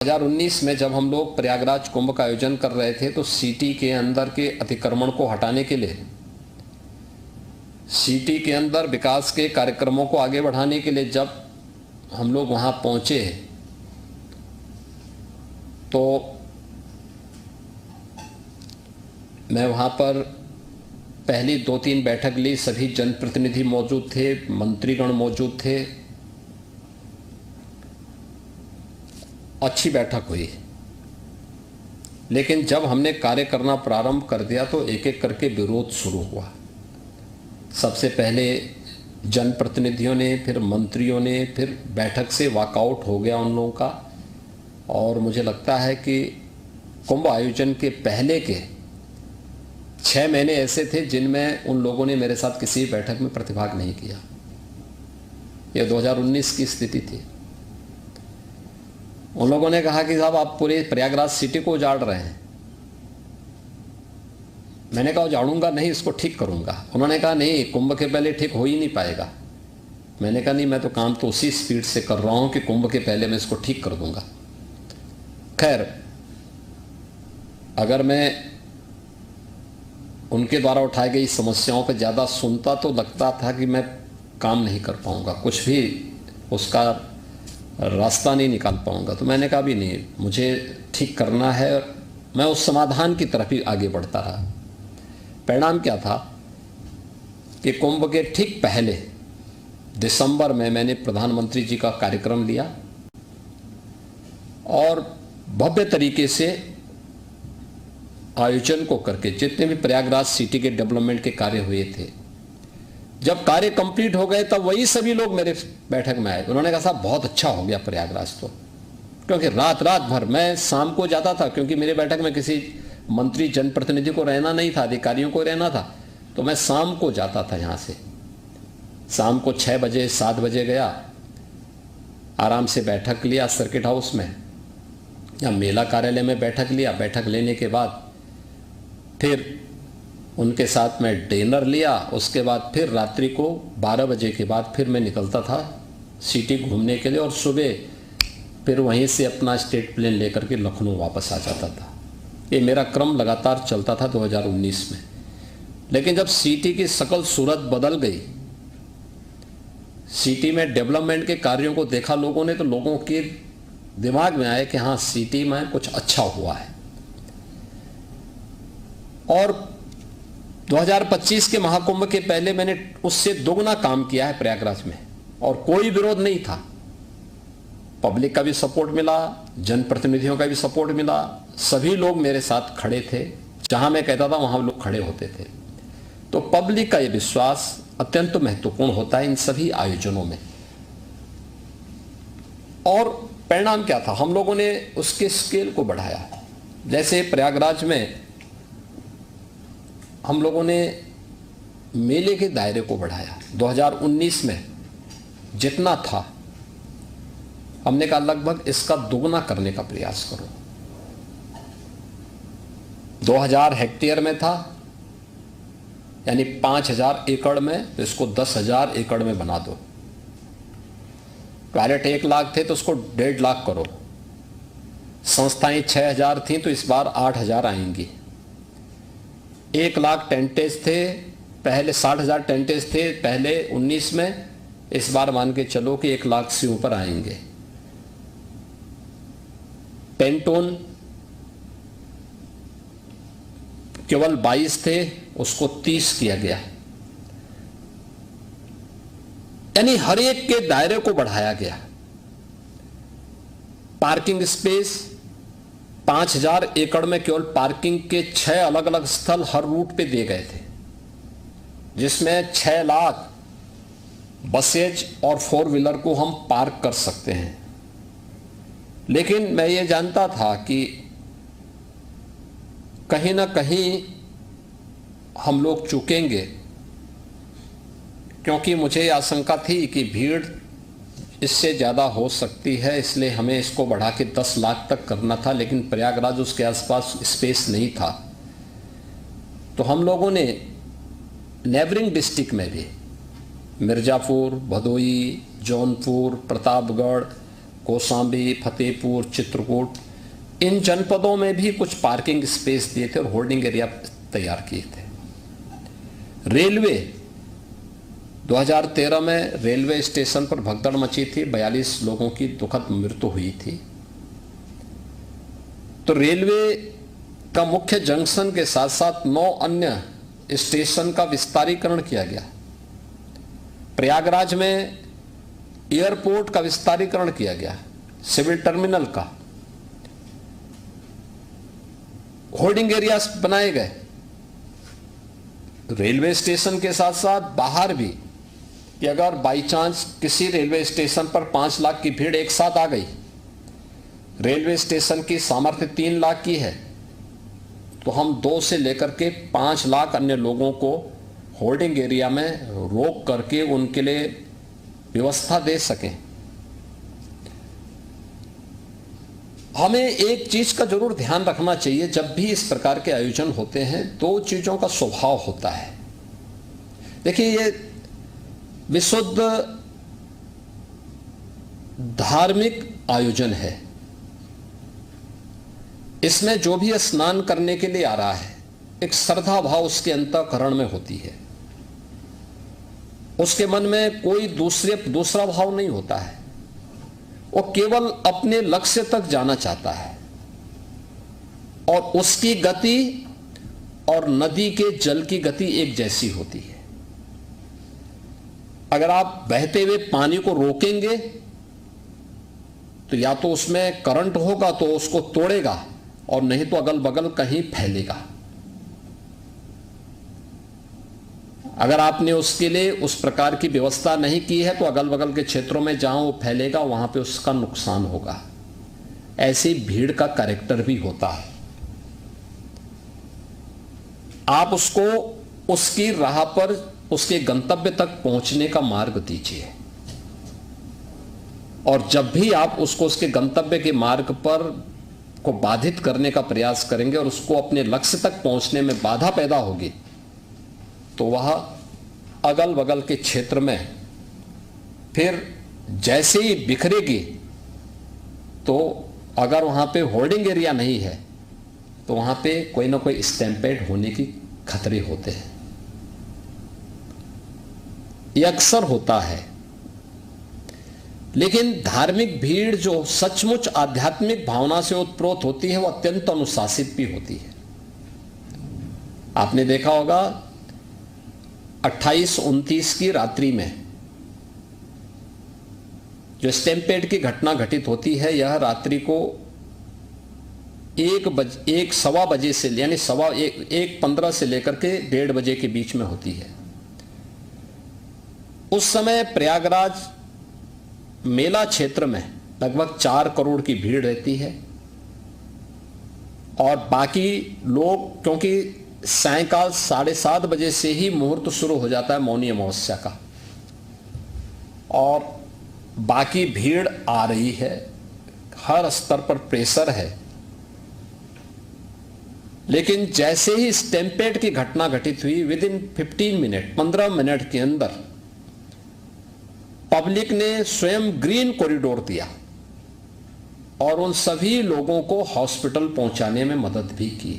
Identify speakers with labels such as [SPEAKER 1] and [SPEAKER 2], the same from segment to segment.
[SPEAKER 1] 2019 में जब हम लोग प्रयागराज कुंभ का आयोजन कर रहे थे तो सिटी के अंदर के अतिक्रमण को हटाने के लिए, सिटी के अंदर विकास के कार्यक्रमों को आगे बढ़ाने के लिए जब हम लोग वहां पहुंचे तो मैं वहां पर पहली 2-3 बैठक ली। सभी जनप्रतिनिधि मौजूद थे, मंत्रीगण मौजूद थे। अच्छी बैठक हुई, लेकिन जब हमने कार्य करना प्रारंभ कर दिया तो एक एक करके विरोध शुरू हुआ। सबसे पहले जनप्रतिनिधियों ने, फिर मंत्रियों ने, फिर बैठक से वॉकआउट हो गया उन लोगों का। और मुझे लगता है कि कुंभ आयोजन के पहले के 6 महीने ऐसे थे जिनमें उन लोगों ने मेरे साथ किसी बैठक में प्रतिभाग नहीं किया। यह 2019 की स्थिति थी। उन लोगों ने कहा कि साहब आप पूरे प्रयागराज सिटी को उजाड़ रहे हैं। मैंने कहा उजाड़ूंगा नहीं, इसको ठीक करूंगा। उन्होंने कहा नहीं, कुंभ के पहले ठीक हो ही नहीं पाएगा। मैंने कहा नहीं, मैं तो काम तो उसी स्पीड से कर रहा हूं कि कुंभ के पहले मैं इसको ठीक कर दूंगा। खैर, अगर मैं उनके द्वारा उठाई गई समस्याओं पर ज़्यादा सुनता तो लगता था कि मैं काम नहीं कर पाऊंगा, कुछ भी उसका रास्ता नहीं निकाल पाऊंगा। तो मैंने कहा भी नहीं, मुझे ठीक करना है। मैं उस समाधान की तरफ ही आगे बढ़ता रहा। परिणाम क्या था कि कुंभ के ठीक पहले दिसंबर में मैंने प्रधानमंत्री जी का कार्यक्रम लिया और भव्य तरीके से आयोजन को करके जितने भी प्रयागराज सिटी के डेवलपमेंट के कार्य हुए थे, जब कार्य कंप्लीट हो गए तब वही सभी लोग मेरे बैठक में आए। उन्होंने कहा साहब बहुत अच्छा हो गया प्रयागराज तो, क्योंकि रात भर मैं शाम को जाता था, क्योंकि मेरे बैठक में किसी मंत्री जनप्रतिनिधि को रहना नहीं था, अधिकारियों को रहना था। तो मैं शाम को जाता था यहाँ से, शाम को 6 बजे 7 बजे गया, आराम से बैठक लिया सर्किट हाउस में या मेला कार्यालय में बैठक लिया। बैठक लेने के बाद फिर उनके साथ में डिनर लिया। उसके बाद फिर रात्रि को 12 बजे के बाद फिर मैं निकलता था सिटी घूमने के लिए और सुबह फिर वहीं से अपना स्टेट प्लेन लेकर के लखनऊ वापस आ जाता था। ये मेरा क्रम लगातार चलता था 2019 में। लेकिन जब सिटी की शकल सूरत बदल गई, सिटी में डेवलपमेंट के कार्यों को देखा लोगों ने, तो लोगों के दिमाग में आया कि हाँ, सिटी में कुछ अच्छा हुआ है। और 2025 के महाकुंभ के पहले मैंने उससे दोगुना काम किया है प्रयागराज में, और कोई विरोध नहीं था। पब्लिक का भी सपोर्ट मिला, जनप्रतिनिधियों का भी सपोर्ट मिला, सभी लोग मेरे साथ खड़े थे। जहां मैं कहता था वहां लोग खड़े होते थे। तो पब्लिक का यह विश्वास अत्यंत महत्वपूर्ण होता है इन सभी आयोजनों में। और परिणाम क्या था, हम लोगों ने उसके स्केल को बढ़ाया। जैसे प्रयागराज में हम लोगों ने मेले के दायरे को बढ़ाया। 2019 में जितना था, हमने कहा लगभग इसका दोगुना करने का प्रयास करो। 2000 हेक्टेयर में था, यानी 5000 एकड़ में, तो इसको 10,000 एकड़ में बना दो। पायलट 1 लाख थे तो उसको 1.5 लाख करो। संस्थाएं 6000 थी तो इस बार 8000 आएंगी। 1 लाख टेंटेज थे पहले, 60,000 टेंटेज थे पहले 19 में, इस बार मान के चलो कि 1 लाख से ऊपर आएंगे। पेंटोन केवल 22 थे, उसको 30 किया गया। यानी हर एक के दायरे को बढ़ाया गया। पार्किंग स्पेस 5000 एकड़ में केवल पार्किंग के 6 अलग अलग स्थल हर रूट पे दिए गए थे, जिसमें 6 लाख बसेज और 4 व्हीलर को हम पार्क कर सकते हैं। लेकिन मैं ये जानता था कि कहीं ना कहीं हम लोग चूकेंगे, क्योंकि मुझे आशंका थी कि भीड़ इससे ज़्यादा हो सकती है, इसलिए हमें इसको बढ़ा के 10 लाख तक करना था। लेकिन प्रयागराज उसके आसपास स्पेस नहीं था। तो हम लोगों ने नेबरिंग डिस्ट्रिक्ट में भी मिर्ज़ापुर, भदोई, जौनपुर, प्रतापगढ़, कौशाम्बी, फतेहपुर, चित्रकूट, इन जनपदों में भी कुछ पार्किंग स्पेस दिए थे और होल्डिंग एरिया तैयार किए थे। रेलवे 2013 में रेलवे स्टेशन पर भगदड़ मची थी, 42 लोगों की दुखद मृत्यु हुई थी। तो रेलवे का मुख्य जंक्शन के साथ साथ 9 अन्य स्टेशन का विस्तारीकरण किया गया। प्रयागराज में एयरपोर्ट का विस्तारीकरण किया गया, सिविल टर्मिनल का, होल्डिंग एरियाज बनाए गए। रेलवे स्टेशन के साथ साथ बाहर भी, कि अगर बाई चांस किसी रेलवे स्टेशन पर 5 लाख की भीड़ एक साथ आ गई, रेलवे स्टेशन की सामर्थ्य 3 लाख की है, तो हम 2 से लेकर के 5 लाख अन्य लोगों को होल्डिंग एरिया में रोक करके उनके लिए व्यवस्था दे सकें। हमें एक चीज का जरूर ध्यान रखना चाहिए, जब भी इस प्रकार के आयोजन होते हैं 2 चीजों का स्वभाव होता है। देखिए, ये विशुद्ध धार्मिक आयोजन है। इसमें जो भी स्नान करने के लिए आ रहा है, एक श्रद्धा भाव उसके अंतःकरण में होती है, उसके मन में कोई दूसरा भाव नहीं होता है। वो केवल अपने लक्ष्य तक जाना चाहता है और उसकी गति और नदी के जल की गति एक जैसी होती है। अगर आप बहते हुए पानी को रोकेंगे तो या तो उसमें करंट होगा तो उसको तोड़ेगा, और नहीं तो अगल बगल कहीं फैलेगा। अगर आपने उसके लिए उस प्रकार की व्यवस्था नहीं की है तो अगल बगल के क्षेत्रों में जहां वो फैलेगा वहां पे उसका नुकसान होगा। ऐसी भीड़ का कैरेक्टर भी होता है। आप उसको उसकी राह पर उसके गंतव्य तक पहुंचने का मार्ग दीजिए, और जब भी आप उसको उसके गंतव्य के मार्ग पर को बाधित करने का प्रयास करेंगे और उसको अपने लक्ष्य तक पहुंचने में बाधा पैदा होगी, तो वह अगल बगल के क्षेत्र में फिर जैसे ही बिखरेगी, तो अगर वहां पे होल्डिंग एरिया नहीं है तो वहां पे कोई ना कोई स्टैम्पेड होने की खतरे होते हैं। यह अक्सर होता है। लेकिन धार्मिक भीड़ जो सचमुच आध्यात्मिक भावना से उत्प्रोत होती है, वो अत्यंत अनुशासित भी होती है। आपने देखा होगा 28-29 की रात्रि में जो स्टैम्पेड की घटना घटित होती है, यह रात्रि को 1-1:15 बजे से, यानी 1:15 से लेकर के 1:30 बजे के बीच में होती है। उस समय प्रयागराज मेला क्षेत्र में लगभग 4 करोड़ की भीड़ रहती है, और बाकी लोग, क्योंकि सायंकाल 7:30 बजे से ही मुहूर्त शुरू हो जाता है मौनी अमावस्या का, और बाकी भीड़ आ रही है, हर स्तर पर प्रेशर है। लेकिन जैसे ही स्टैम्पेड की घटना घटित हुई, विदिन 15 मिनट के अंदर पब्लिक ने स्वयं ग्रीन कॉरिडोर दिया और उन सभी लोगों को हॉस्पिटल पहुंचाने में मदद भी की।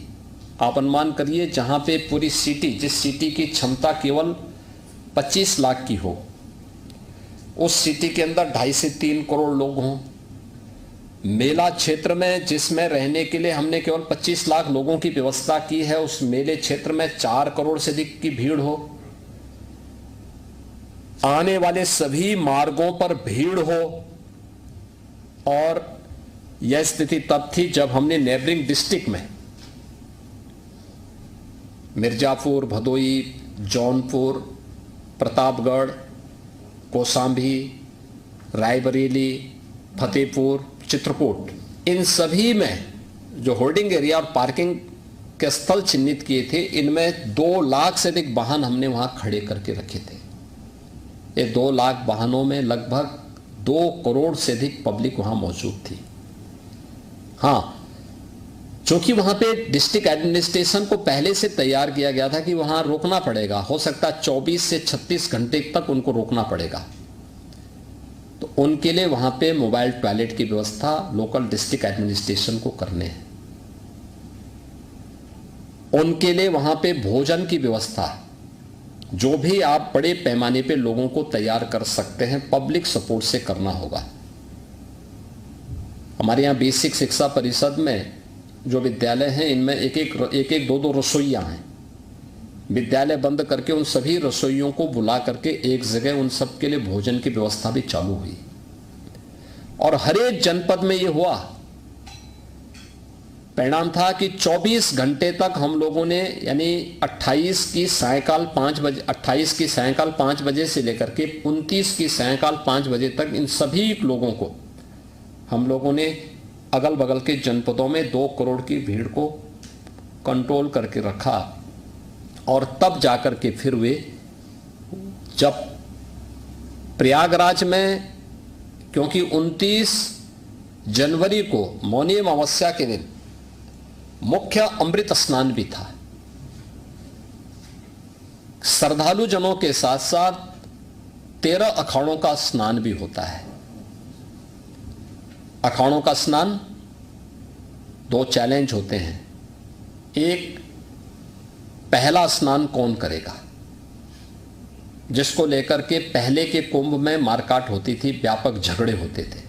[SPEAKER 1] आप अनुमान करिए, जहां पे पूरी सिटी, जिस सिटी की क्षमता केवल 25 लाख की हो, उस सिटी के अंदर 2.5 से 3 करोड़ लोग हों। मेला क्षेत्र में जिसमें रहने के लिए हमने केवल 25 लाख लोगों की व्यवस्था की है, उस मेले क्षेत्र में 4 करोड़ से अधिक की भीड़ हो, आने वाले सभी मार्गों पर भीड़ हो। और यह स्थिति तब थी जब हमने नेबरिंग डिस्ट्रिक्ट में मिर्जापुर, भदोई, जौनपुर, प्रतापगढ़, कौशाम्बी, रायबरेली, फतेहपुर, चित्रकूट, इन सभी में जो होल्डिंग एरिया और पार्किंग के स्थल चिन्हित किए थे, इनमें 2 लाख से अधिक वाहन हमने वहां खड़े करके रखे थे। ये 2 लाख वाहनों में लगभग 2 करोड़ से अधिक पब्लिक वहां मौजूद थी। हां, क्योंकि वहां पे डिस्ट्रिक्ट एडमिनिस्ट्रेशन को पहले से तैयार किया गया था कि वहां रोकना पड़ेगा, हो सकता है 24 से 36 घंटे तक उनको रोकना पड़ेगा। तो तो उनके लिए वहां पे मोबाइल टॉयलेट की व्यवस्था लोकल डिस्ट्रिक्ट एडमिनिस्ट्रेशन को करने हैं। उनके लिए वहां पे भोजन की व्यवस्था, जो भी आप बड़े पैमाने पे लोगों को तैयार कर सकते हैं, पब्लिक सपोर्ट से करना होगा। हमारे यहाँ बेसिक शिक्षा परिषद में जो विद्यालय हैं, इनमें एक एक दो दो रसोइयाँ हैं। विद्यालय बंद करके उन सभी रसोइयों को बुला करके एक जगह उन सब के लिए भोजन की व्यवस्था भी चालू हुई, और हर एक जनपद में ये हुआ। परिणाम था कि 24 घंटे तक हम लोगों ने, यानी 28 की सायंकाल 5 बजे से लेकर के 29 की सायंकाल 5 बजे तक इन सभी लोगों को हम लोगों ने अगल बगल के जनपदों में 2 करोड़ की भीड़ को कंट्रोल करके रखा। और तब जाकर के फिर वे, जब प्रयागराज में, क्योंकि 29 जनवरी को मौनी अमावस्या के दिन मुख्य अमृत स्नान भी था, श्रद्धालु जनों के साथ साथ 13 अखाड़ों का स्नान भी होता है। अखाड़ों का स्नान 2 चैलेंज होते हैं। एक, पहला स्नान कौन करेगा, जिसको लेकर के पहले के कुंभ में मारकाट होती थी, व्यापक झगड़े होते थे।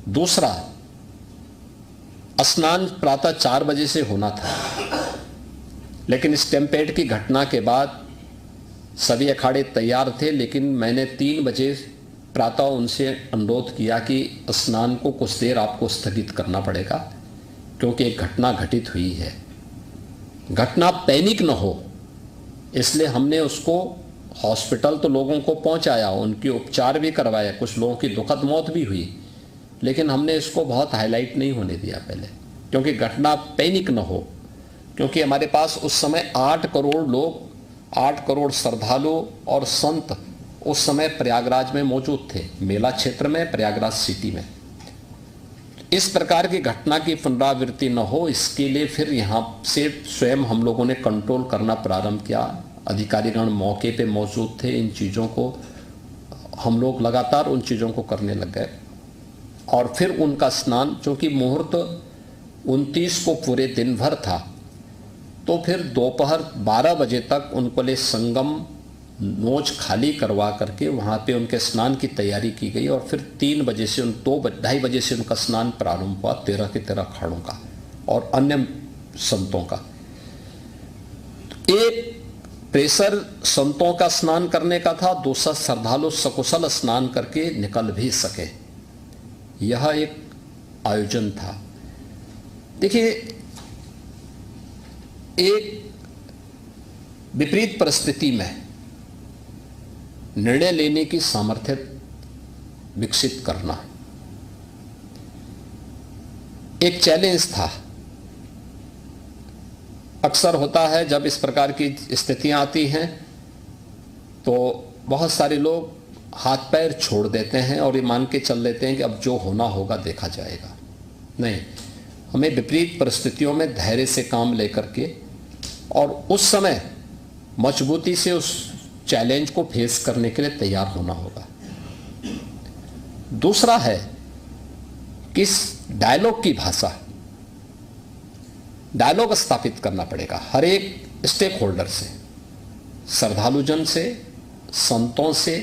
[SPEAKER 1] दूसरा, स्नान प्रातः 4 बजे से होना था, लेकिन स्टैम्पेड की घटना के बाद सभी अखाड़े तैयार थे, लेकिन मैंने 3 बजे प्रातः उनसे अनुरोध किया कि स्नान को कुछ देर आपको स्थगित करना पड़ेगा, क्योंकि एक घटना घटित हुई है। घटना पैनिक न हो, इसलिए हमने उसको हॉस्पिटल तो लोगों को पहुंचाया, उनके उपचार भी करवाया, कुछ लोगों की दुखद मौत भी हुई, लेकिन हमने इसको बहुत हाईलाइट नहीं होने दिया पहले, क्योंकि घटना पैनिक न हो। क्योंकि हमारे पास उस समय 8 करोड़ लोग, 8 करोड़ श्रद्धालु और संत उस समय प्रयागराज में मौजूद थे, मेला क्षेत्र में, प्रयागराज सिटी में। इस प्रकार की घटना की पुनरावृत्ति न हो, इसके लिए फिर यहाँ से स्वयं हम लोगों ने कंट्रोल करना प्रारंभ किया। अधिकारीगण मौके पे मौजूद थे, इन चीज़ों को हम लोग लगातार उन चीज़ों को करने लग गए। और फिर उनका स्नान, चूँकि मुहूर्त 29 को पूरे दिन भर था, तो फिर दोपहर 12 बजे तक उनको लिए संगम नोच खाली करवा करके वहाँ पे उनके स्नान की तैयारी की गई। और फिर 3 बजे से 2-2:30 बजे से उनका स्नान प्रारंभ हुआ, 13 के 13 अखाड़ों का और अन्य संतों का। एक प्रेशर संतों का स्नान करने का था, दूसरा श्रद्धालु सकुशल स्नान करके निकल भी सके, यह एक आयोजन था। देखिए, एक विपरीत परिस्थिति में निर्णय लेने की सामर्थ्य विकसित करना एक चैलेंज था। अक्सर होता है जब इस प्रकार की स्थितियां आती हैं तो बहुत सारे लोग हाथ पैर छोड़ देते हैं और ये मान के चल लेते हैं कि अब जो होना होगा देखा जाएगा। नहीं, हमें विपरीत परिस्थितियों में धैर्य से काम लेकर के और उस समय मजबूती से उस चैलेंज को फेस करने के लिए तैयार होना होगा। दूसरा है किस डायलॉग की भाषा, डायलॉग स्थापित करना पड़ेगा हर एक स्टेक होल्डर से, श्रद्धालुजन से, संतों से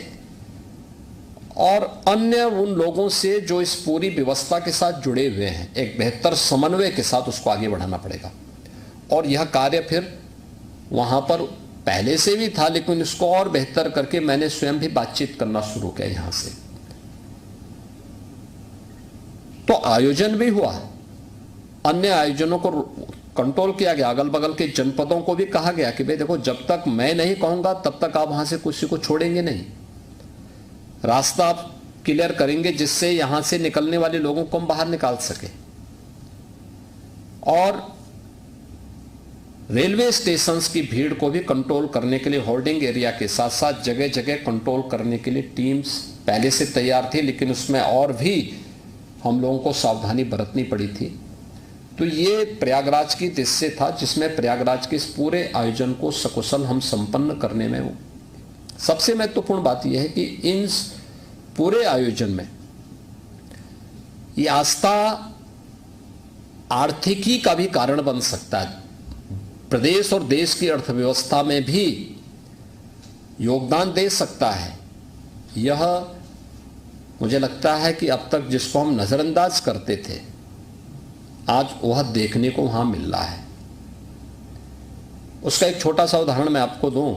[SPEAKER 1] और अन्य उन लोगों से जो इस पूरी व्यवस्था के साथ जुड़े हुए हैं। एक बेहतर समन्वय के साथ उसको आगे बढ़ाना पड़ेगा। और यह कार्य फिर वहां पर पहले से भी था, लेकिन इसको और बेहतर करके मैंने स्वयं भी बातचीत करना शुरू किया यहां से। तो आयोजन भी हुआ, अन्य आयोजनों को कंट्रोल किया गया, अगल बगल के जनपदों को भी कहा गया कि भाई देखो, जब तक मैं नहीं कहूंगा तब तक आप वहां से किसी को छोड़ेंगे नहीं, रास्ता आप क्लियर करेंगे जिससे यहां से निकलने वाले लोगों को हम बाहर निकाल सके। और रेलवे स्टेशंस की भीड़ को भी कंट्रोल करने के लिए होल्डिंग एरिया के साथ साथ जगह जगह कंट्रोल करने के लिए टीम्स पहले से तैयार थी, लेकिन उसमें और भी हम लोगों को सावधानी बरतनी पड़ी थी। तो ये प्रयागराज की दृश्य था जिसमें प्रयागराज के इस पूरे आयोजन को सकुशल हम संपन्न करने में सबसे महत्वपूर्ण बात यह है कि इन पूरे आयोजन में ये आस्था आर्थिकी का भी कारण बन सकता है, प्रदेश और देश की अर्थव्यवस्था में भी योगदान दे सकता है। यह मुझे लगता है कि अब तक जिसको हम नज़रअंदाज करते थे, आज वह देखने को वहाँ मिल रहा है। उसका एक छोटा सा उदाहरण मैं आपको दूं।